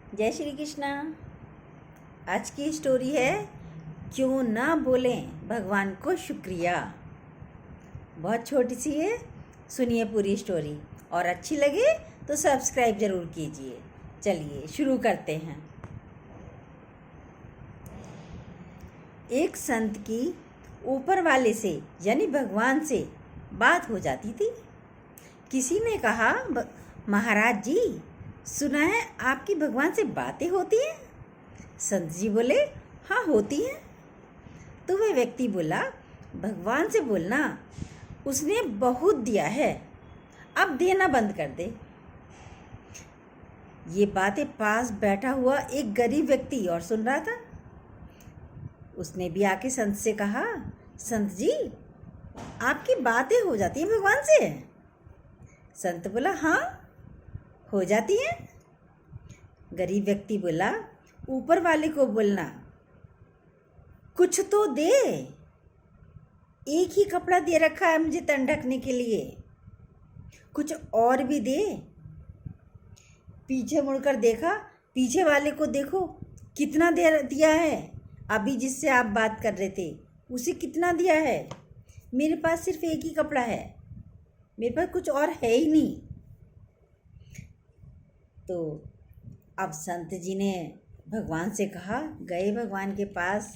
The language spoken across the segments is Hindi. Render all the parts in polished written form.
जय श्री कृष्णा। आज की स्टोरी है क्यों ना बोलें भगवान को शुक्रिया। बहुत छोटी सी है, सुनिए पूरी स्टोरी और अच्छी लगे तो सब्सक्राइब ज़रूर कीजिए। चलिए शुरू करते हैं। एक संत की ऊपर वाले से यानी भगवान से बात हो जाती थी। किसी ने कहा, महाराज जी, सुना है आपकी भगवान से बातें होती हैं। संत जी बोले, हाँ होती हैं। तो वह व्यक्ति बोला, भगवान से बोलना, उसने बहुत दिया है, अब देना बंद कर दे। ये बातें पास बैठा हुआ एक गरीब व्यक्ति और सुन रहा था। उसने भी आके संत से कहा, संत जी, आपकी बातें हो जाती हैं भगवान से। संत बोला, हाँ हो जाती हैं। गरीब व्यक्ति बोला, ऊपर वाले को बोलना, कुछ तो दे, एक ही कपड़ा दे रखा है मुझे तन ढकने के लिए, कुछ और भी दे। पीछे मुड़कर देखा, पीछे वाले को देखो कितना दे दिया है। अभी जिससे आप बात कर रहे थे उसे कितना दिया है। मेरे पास सिर्फ एक ही कपड़ा है, मेरे पास कुछ और है ही नहीं। तो अब संत जी ने भगवान से कहा, गए भगवान के पास।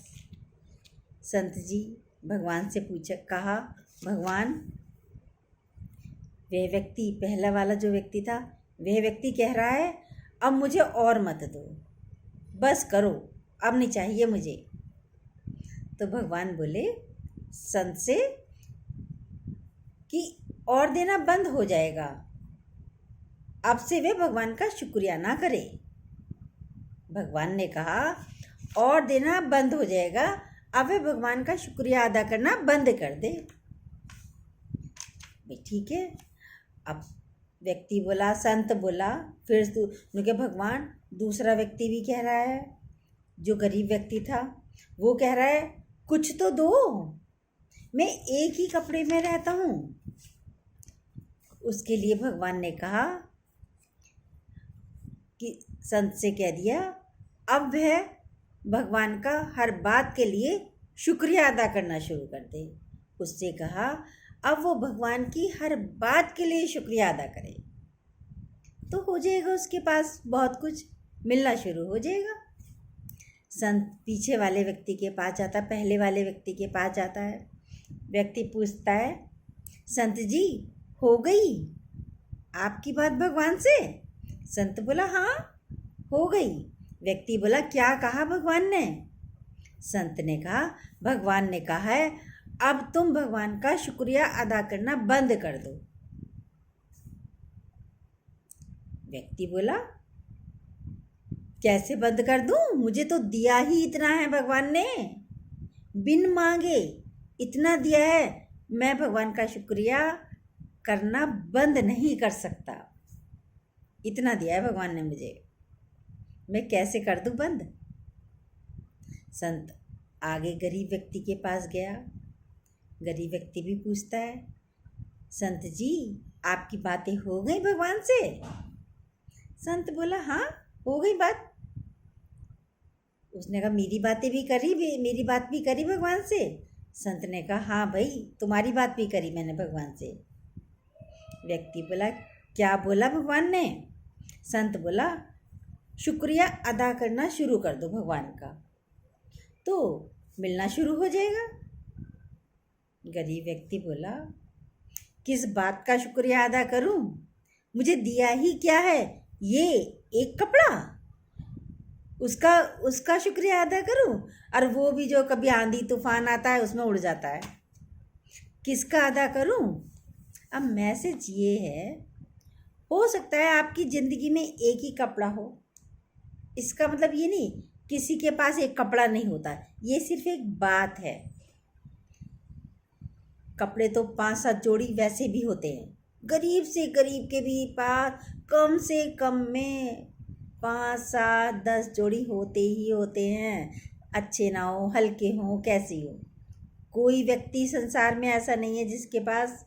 संत जी भगवान से कहा, भगवान, वह व्यक्ति, पहला वाला जो व्यक्ति था, वह व्यक्ति कह रहा है अब मुझे और मत दो, बस करो, अब नहीं चाहिए मुझे। तो भगवान बोले संत से कि और देना बंद हो जाएगा, अब से वे भगवान का शुक्रिया ना करे। भगवान ने कहा, और देना बंद हो जाएगा, अब वे भगवान का शुक्रिया अदा करना बंद कर दे। ठीक है। अब व्यक्ति बोला, संत बोला, फिर उनके भगवान, दूसरा व्यक्ति भी कह रहा है, जो गरीब व्यक्ति था वो कह रहा है, कुछ तो दो, मैं एक ही कपड़े में रहता हूँ। उसके लिए भगवान ने कहा कि संत से कह दिया, अब वह भगवान का हर बात के लिए शुक्रिया अदा करना शुरू कर दे। उससे कहा, अब वो भगवान की हर बात के लिए शुक्रिया अदा करे तो हो जाएगा, उसके पास बहुत कुछ मिलना शुरू हो जाएगा। संत पीछे वाले व्यक्ति के पास जाता है, पहले वाले व्यक्ति के पास जाता है। व्यक्ति पूछता है, संत जी, हो गई आपकी बात भगवान से? संत बोला, हाँ हो गई। व्यक्ति बोला, क्या कहा भगवान ने? संत ने कहा, भगवान ने कहा है अब तुम भगवान का शुक्रिया अदा करना बंद कर दो। व्यक्ति बोला, कैसे बंद कर दूं? मुझे तो दिया ही इतना है भगवान ने, बिन मांगे इतना दिया है, मैं भगवान का शुक्रिया करना बंद नहीं कर सकता। इतना दिया है भगवान ने मुझे, मैं कैसे कर दूं बंद? संत आगे गरीब व्यक्ति के पास गया। गरीब व्यक्ति भी पूछता है, संत जी, आपकी बातें हो गई भगवान से? संत बोला, हाँ हो गई बात। उसने कहा, मेरी बातें भी करी, मेरी बात भी करी भगवान से? संत ने कहा, हाँ भाई, तुम्हारी बात भी करी मैंने भगवान से। व्यक्ति बोला, क्या बोला भगवान ने? संत बोला, शुक्रिया अदा करना शुरू कर दो भगवान का, तो मिलना शुरू हो जाएगा। गरीब व्यक्ति बोला, किस बात का शुक्रिया अदा करूं? मुझे दिया ही क्या है, ये एक कपड़ा, उसका शुक्रिया अदा करूं? और वो भी जो कभी आंधी तूफान आता है उसमें उड़ जाता है, किसका अदा करूं? अब मैसेज ये है, हो सकता है आपकी ज़िंदगी में एक ही कपड़ा हो, इसका मतलब ये नहीं किसी के पास एक कपड़ा नहीं होता, ये सिर्फ एक बात है। कपड़े तो 5-7 जोड़ी वैसे भी होते हैं, गरीब से गरीब के भी पास कम से कम में 5-7-10 जोड़ी होते ही होते हैं, अच्छे ना हो, हल्के हों, कैसे हो। कोई व्यक्ति संसार में ऐसा नहीं है जिसके पास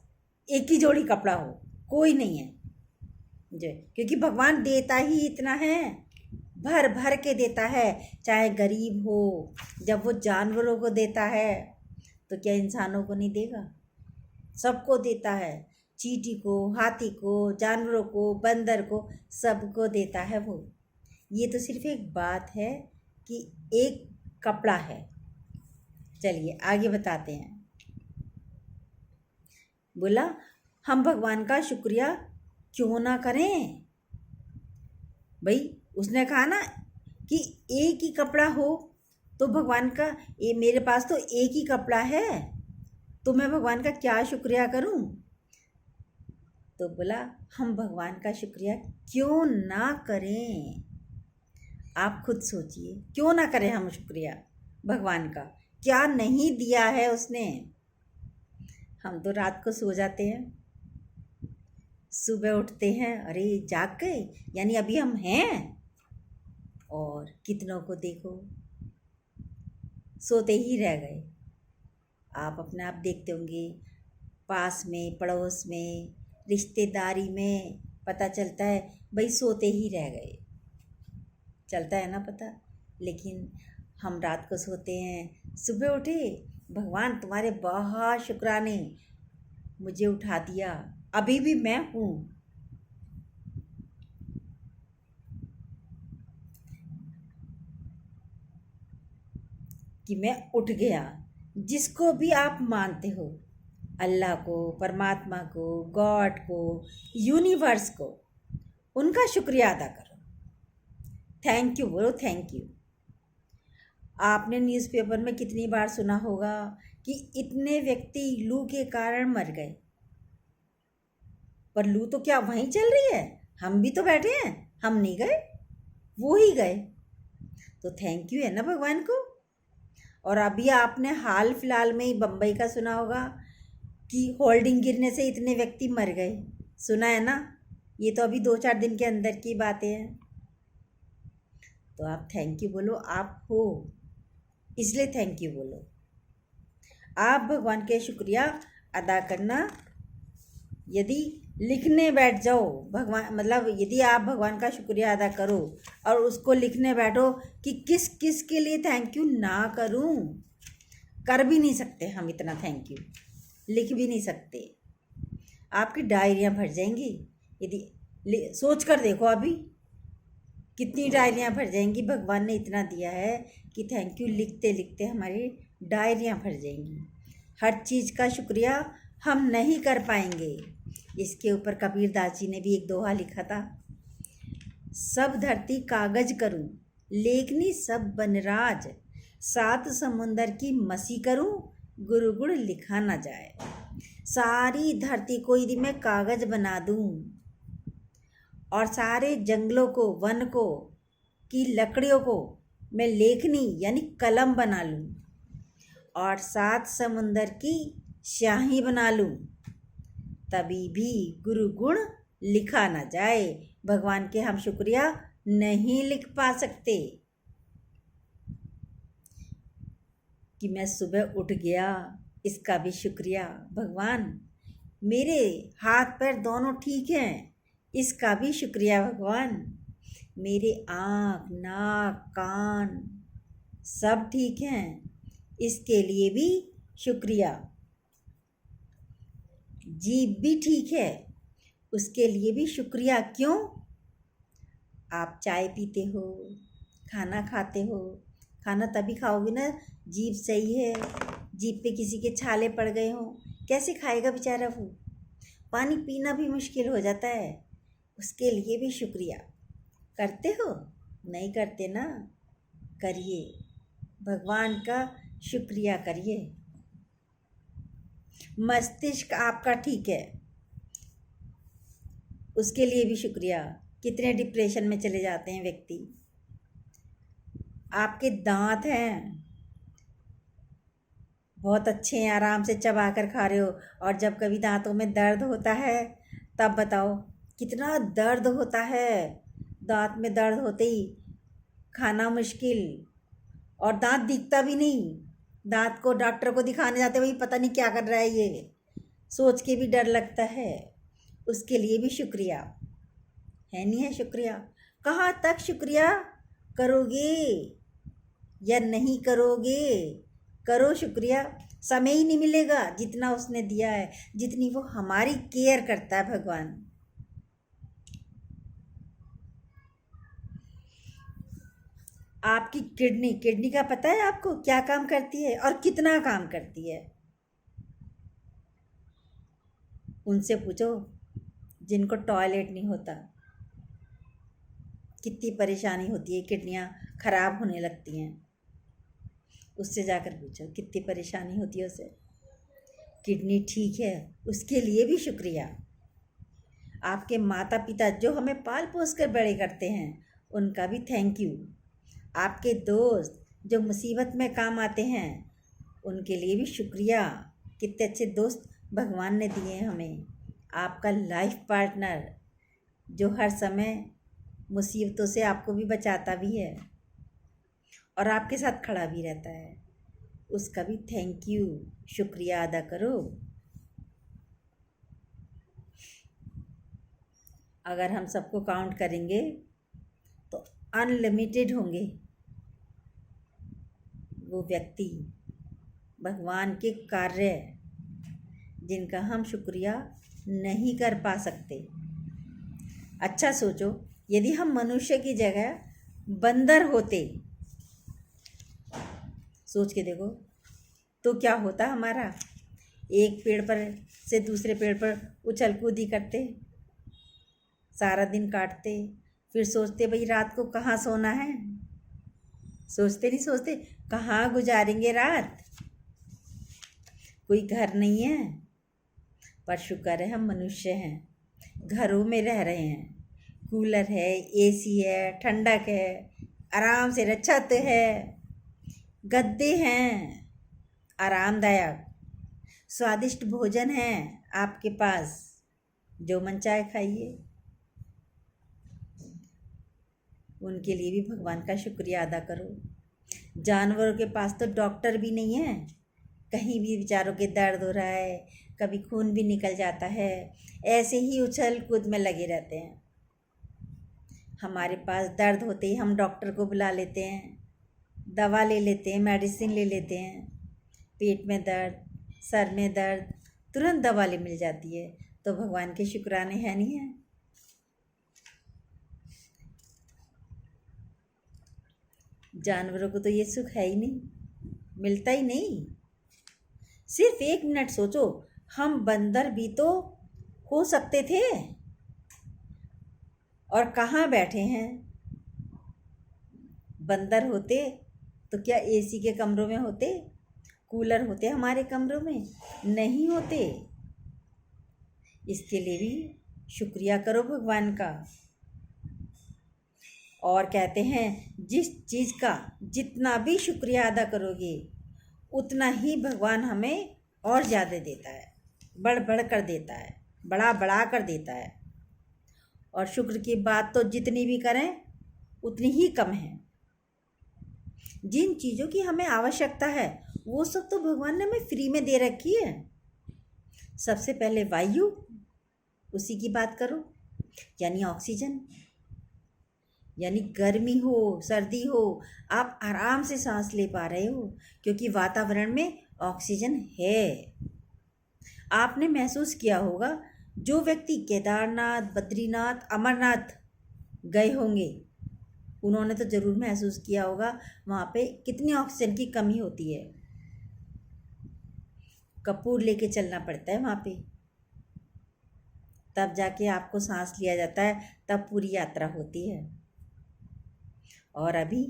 एक ही जोड़ी कपड़ा हो, कोई नहीं है। जो क्योंकि भगवान देता ही इतना है, भर भर के देता है, चाहे गरीब हो। जब वो जानवरों को देता है तो क्या इंसानों को नहीं देगा? सबको देता है, चींटी को, हाथी को, जानवरों को, बंदर को, सबको देता है वो। ये तो सिर्फ एक बात है कि एक कपड़ा है। चलिए आगे बताते हैं। बोला, हम भगवान का शुक्रिया क्यों ना करें? भाई उसने कहा ना कि एक ही कपड़ा हो तो भगवान का, ये मेरे पास तो एक ही कपड़ा है तो मैं भगवान का क्या शुक्रिया करूं? तो बोला, हम भगवान का शुक्रिया क्यों ना करें? आप खुद सोचिए, क्यों ना करें हम शुक्रिया भगवान का? क्या नहीं दिया है उसने? हम तो रात को सो जाते हैं, सुबह उठते हैं, अरे जाग गए, यानी अभी हम हैं। और कितनों को देखो सोते ही रह गए। आप अपने आप देखते होंगे, पास में, पड़ोस में, रिश्तेदारी में, पता चलता है भाई सोते ही रह गए। चलता है ना पता। लेकिन हम रात को सोते हैं, सुबह उठे, भगवान तुम्हारे बहुत शुक्राने, मुझे उठा दिया, अभी भी मैं हूँ। कि मैं उठ गया। जिसको भी आप मानते हो, अल्लाह को, परमात्मा को, गॉड को, यूनिवर्स को, उनका शुक्रिया अदा करो। थैंक यू बोलो, थैंक यू। आपने न्यूज़पेपर में कितनी बार सुना होगा कि इतने व्यक्ति लू के कारण मर गए। पर लू तो क्या वहीं चल रही है? हम भी तो बैठे हैं, हम नहीं गए, वो ही गए। तो थैंक यू है ना भगवान को। और अभी आपने हाल फिलहाल में ही बम्बई का सुना होगा कि होल्डिंग गिरने से इतने व्यक्ति मर गए, सुना है ना? ये तो अभी 2-4 दिन के अंदर की बातें हैं। तो आप थैंक यू बोलो, आप हो इसलिए थैंक यू बोलो। आप भगवान के शुक्रिया अदा करना, यदि लिखने बैठ जाओ भगवान, मतलब यदि आप भगवान का शुक्रिया अदा करो और उसको लिखने बैठो कि किस किस के लिए थैंक यू ना करूं, कर भी नहीं सकते हम इतना थैंक यू, लिख भी नहीं सकते। आपकी डायरियां भर जाएंगी। यदि सोच कर देखो अभी कितनी डायरियां भर जाएंगी। भगवान ने इतना दिया है कि थैंक यू लिखते लिखते हमारी डायरियां भर जाएंगी। हर चीज़ का शुक्रिया हम नहीं कर पाएंगे। इसके ऊपर कबीर दास जी ने भी एक दोहा लिखा था, सब धरती कागज करूं, लेखनी सब बनराज, सात समुंदर की मसी करूं, गुरु गुण लिखा ना जाए। सारी धरती को यदि मैं कागज बना दूं और सारे जंगलों को, वन को, की लकड़ियों को मैं लेखनी यानी कलम बना लूं और 7 समुंदर की स्याही बना लूं, तभी भी गुरु गुण लिखा ना जाए। भगवान के हम शुक्रिया नहीं लिख पा सकते। कि मैं सुबह उठ गया, इसका भी शुक्रिया भगवान। मेरे हाथ पैर दोनों ठीक हैं, इसका भी शुक्रिया भगवान। मेरे आँख, नाक, कान सब ठीक हैं, इसके लिए भी शुक्रिया। जीभ भी ठीक है, उसके लिए भी शुक्रिया। क्यों? आप चाय पीते हो, खाना खाते हो, खाना तभी खाओगे ना जीभ सही है। जीभ पे किसी के छाले पड़ गए हों, कैसे खाएगा बेचारा वो? पानी पीना भी मुश्किल हो जाता है, उसके लिए भी शुक्रिया। करते हो? नहीं करते ना, करिए, भगवान का शुक्रिया करिए। मस्तिष्क आपका ठीक है, उसके लिए भी शुक्रिया। कितने डिप्रेशन में चले जाते हैं व्यक्ति। आपके दांत हैं, बहुत अच्छे हैं, आराम से चबा कर खा रहे हो, और जब कभी दांतों में दर्द होता है तब बताओ कितना दर्द होता है। दांत में दर्द होते ही खाना मुश्किल, और दांत दिखता भी नहीं। दांत को डॉक्टर को दिखाने जाते वही पता नहीं क्या कर रहा है, ये सोच के भी डर लगता है। उसके लिए भी शुक्रिया है, नहीं है शुक्रिया? कहाँ तक शुक्रिया करोगे या नहीं करोगे? करो शुक्रिया। समय ही नहीं मिलेगा जितना उसने दिया है, जितनी वो हमारी केयर करता है भगवान। आपकी किडनी का पता है आपको क्या काम करती है और कितना काम करती है? उनसे पूछो जिनको टॉयलेट नहीं होता, कितनी परेशानी होती है, किडनियाँ खराब होने लगती हैं। उससे जाकर पूछो कितनी परेशानी होती है उसे। किडनी ठीक है उसके लिए भी शुक्रिया। आपके माता पिता जो हमें पाल पोस कर बड़े करते हैं उनका भी थैंक यू। आपके दोस्त जो मुसीबत में काम आते हैं उनके लिए भी शुक्रिया। कितने अच्छे दोस्त भगवान ने दिए हैं हमें। आपका लाइफ पार्टनर जो हर समय मुसीबतों से आपको भी बचाता भी है और आपके साथ खड़ा भी रहता है, उसका भी थैंक यू, शुक्रिया अदा करो। अगर हम सबको काउंट करेंगे तो अनलिमिटेड होंगे वो व्यक्ति, भगवान के कार्य जिनका हम शुक्रिया नहीं कर पा सकते। अच्छा सोचो, यदि हम मनुष्य की जगह बंदर होते, सोच के देखो तो क्या होता हमारा। एक पेड़ पर से दूसरे पेड़ पर उछल कूदी करते, सारा दिन काटते, फिर सोचते भाई रात को कहाँ सोना है। सोचते नहीं सोचते कहाँ गुजारेंगे रात। कोई घर नहीं है, पर शुक्र है हम मनुष्य हैं, घरों में रह रहे हैं। कूलर है, एसी है, ठंडक है, आराम से छत है, गद्दे हैं आरामदायक, स्वादिष्ट भोजन है आपके पास, जो मन चाहे खाइए। उनके लिए भी भगवान का शुक्रिया अदा करो। जानवरों के पास तो डॉक्टर भी नहीं है, कहीं भी बेचारों के दर्द हो रहा है, कभी खून भी निकल जाता है, ऐसे ही उछल कूद में लगे रहते हैं। हमारे पास दर्द होते ही हम डॉक्टर को बुला लेते हैं, दवा ले लेते हैं, मेडिसिन ले लेते हैं। पेट में दर्द, सर में दर्द, तुरंत दवा ले मिल जाती है। तो भगवान के शुक्राने हैं नहीं है। जानवरों को तो ये सुख है ही नहीं, मिलता ही नहीं। सिर्फ 1 मिनट सोचो, हम बंदर भी तो हो सकते थे और कहाँ बैठे हैं। बंदर होते तो क्या एसी के कमरों में होते, कूलर होते हमारे कमरों में? नहीं होते। इसके लिए भी शुक्रिया करो भगवान का। और कहते हैं जिस चीज़ का जितना भी शुक्रिया अदा करोगे उतना ही भगवान हमें और ज़्यादा देता है, बढ़ बढ़ कर देता है, बड़ा बड़ा कर देता है। और शुक्र की बात तो जितनी भी करें उतनी ही कम है। जिन चीज़ों की हमें आवश्यकता है वो सब तो भगवान ने हमें फ्री में दे रखी है। सबसे पहले वायु, उसी की बात करो, यानी ऑक्सीजन। यानी गर्मी हो सर्दी हो आप आराम से सांस ले पा रहे हो क्योंकि वातावरण में ऑक्सीजन है। आपने महसूस किया होगा, जो व्यक्ति केदारनाथ, बद्रीनाथ, अमरनाथ गए होंगे उन्होंने तो ज़रूर महसूस किया होगा वहाँ पे कितनी ऑक्सीजन की कमी होती है। कपूर लेके चलना पड़ता है वहाँ पे, तब जाके आपको सांस लिया जाता है, तब पूरी यात्रा होती है। और अभी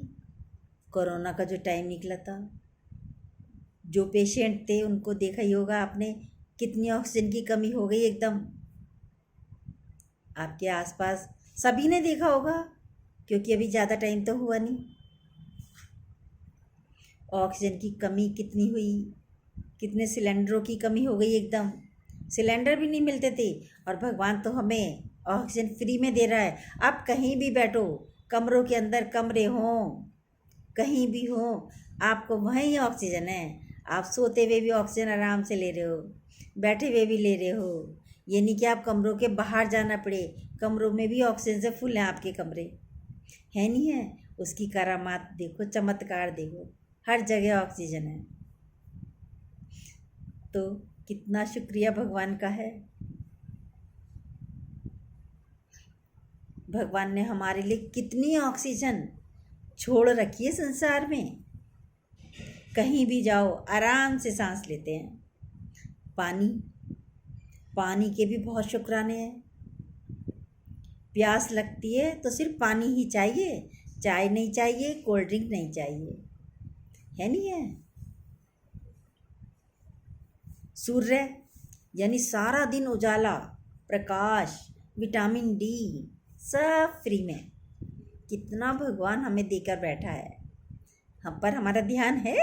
कोरोना का जो टाइम निकला था, जो पेशेंट थे उनको देखा ही होगा आपने, कितनी ऑक्सीजन की कमी हो गई एकदम। आपके आसपास सभी ने देखा होगा क्योंकि अभी ज़्यादा टाइम तो हुआ नहीं। ऑक्सीजन की कमी कितनी हुई, कितने सिलेंडरों की कमी हो गई एकदम। सिलेंडर भी नहीं मिलते थे और भगवान तो हमें ऑक्सीजन फ्री में दे रहा है। आप कहीं भी बैठो, कमरों के अंदर कमरे हों, कहीं भी हो, आपको वहीं ऑक्सीजन है। आप सोते हुए भी ऑक्सीजन आराम से ले रहे हो, बैठे हुए भी ले रहे हो। ये नहीं कि आप कमरों के बाहर जाना पड़े, कमरों में भी ऑक्सीजन से फुल हैं आपके कमरे, है नहीं है। उसकी करामात देखो, चमत्कार देखो, हर जगह ऑक्सीजन है। तो कितना शुक्रिया भगवान का है। भगवान ने हमारे लिए कितनी ऑक्सीजन छोड़ रखी है संसार में। कहीं भी जाओ आराम से सांस लेते हैं। पानी के भी बहुत शुक्राने हैं। प्यास लगती है तो सिर्फ पानी ही चाहिए, चाय नहीं चाहिए, कोल्ड ड्रिंक नहीं चाहिए, है नहीं है। सूर्य यानी सारा दिन उजाला, प्रकाश, विटामिन डी सब फ्री में। कितना भगवान हमें देकर बैठा है। हम पर हमारा ध्यान है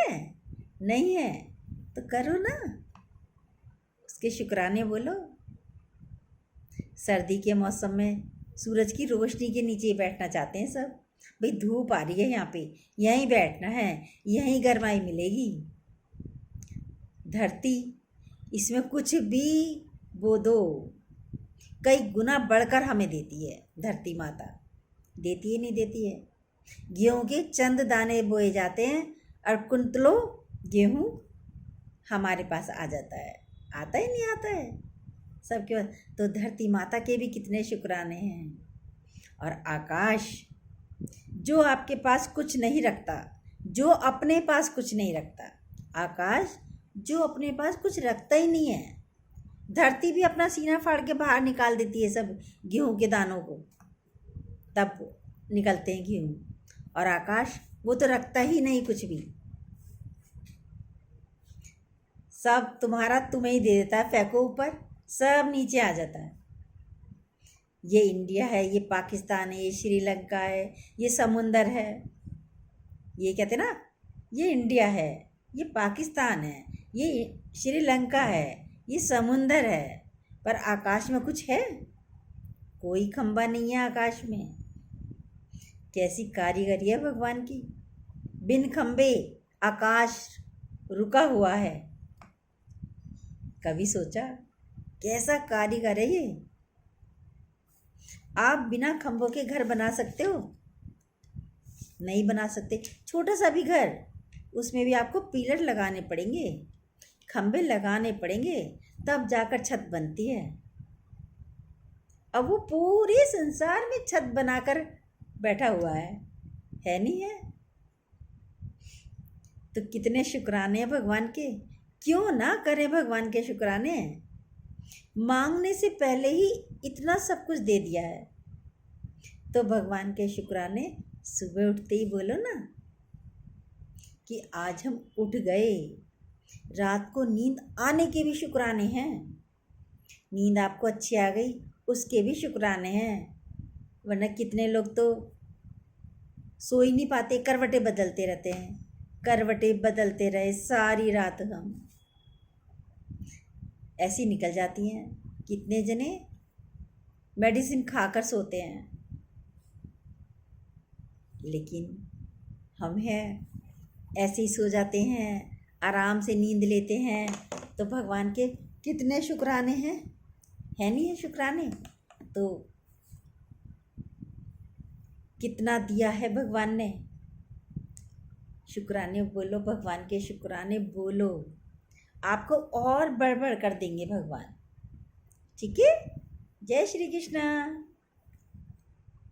नहीं है तो करो ना, उसके शुक्राने बोलो। सर्दी के मौसम में सूरज की रोशनी के नीचे बैठना चाहते हैं सब। भाई धूप आ रही है यहाँ पे, यहीं बैठना है, यहीं गर्माई मिलेगी। धरती, इसमें कुछ भी बो दो, कई गुना बढ़कर हमें देती है धरती माता। देती है नहीं देती है। गेहूं के चंद दाने बोए जाते हैं और कुंतलों गेहूं हमारे पास आ जाता है। आता ही नहीं आता है सबके पास। तो धरती माता के भी कितने शुक्राने हैं। और आकाश जो आपके पास कुछ नहीं रखता, जो अपने पास कुछ नहीं रखता, आकाश जो अपने पास कुछ रखता ही नहीं है। धरती भी अपना सीना फाड़ के बाहर निकाल देती है सब गेहूं के दानों को, तब निकलते हैं गेहूं। और आकाश वो तो रखता ही नहीं कुछ भी, सब तुम्हारा तुम्हें ही दे देता है। फेंको ऊपर, सब नीचे आ जाता है। ये इंडिया है, ये पाकिस्तान है, ये श्रीलंका है, ये समुंदर है। ये कहते ना, ये इंडिया है, ये पाकिस्तान है, ये श्रीलंका है, ये समुंदर है। पर आकाश में कुछ है? कोई खंबा नहीं है आकाश में। कैसी कारीगरी है भगवान की। बिन खंबे आकाश रुका हुआ है। कभी सोचा कैसा कारीगर है ये। आप बिना खंभों के घर बना सकते हो? नहीं बना सकते। छोटा सा भी घर, उसमें भी आपको पिलर लगाने पड़ेंगे, खंभे लगाने पड़ेंगे, तब जाकर छत बनती है। अब वो पूरे संसार में छत बनाकर बैठा हुआ है नहीं है। तो कितने शुक्राने हैं भगवान के। क्यों ना करें भगवान के शुक्राने। मांगने से पहले ही इतना सब कुछ दे दिया है। तो भगवान के शुक्राने सुबह उठते ही बोलो ना कि आज हम उठ गए। रात को नींद आने के भी शुक्राने हैं। नींद आपको अच्छी आ गई उसके भी शुक्राने हैं। वरना कितने लोग तो सो ही नहीं पाते, करवटें बदलते रहते हैं। करवटें बदलते रहे सारी रात, हम ऐसी निकल जाती हैं। कितने जने मेडिसिन खाकर सोते हैं, लेकिन हम हैं ऐसे ही सो जाते हैं, आराम से नींद लेते हैं। तो भगवान के कितने शुक्राने हैं, है नहीं है शुक्राने। तो कितना दिया है भगवान ने। शुक्राने बोलो, भगवान के शुक्राने बोलो, आपको और बढ़ बढ़ कर देंगे भगवान। ठीक है। जय श्री कृष्ण।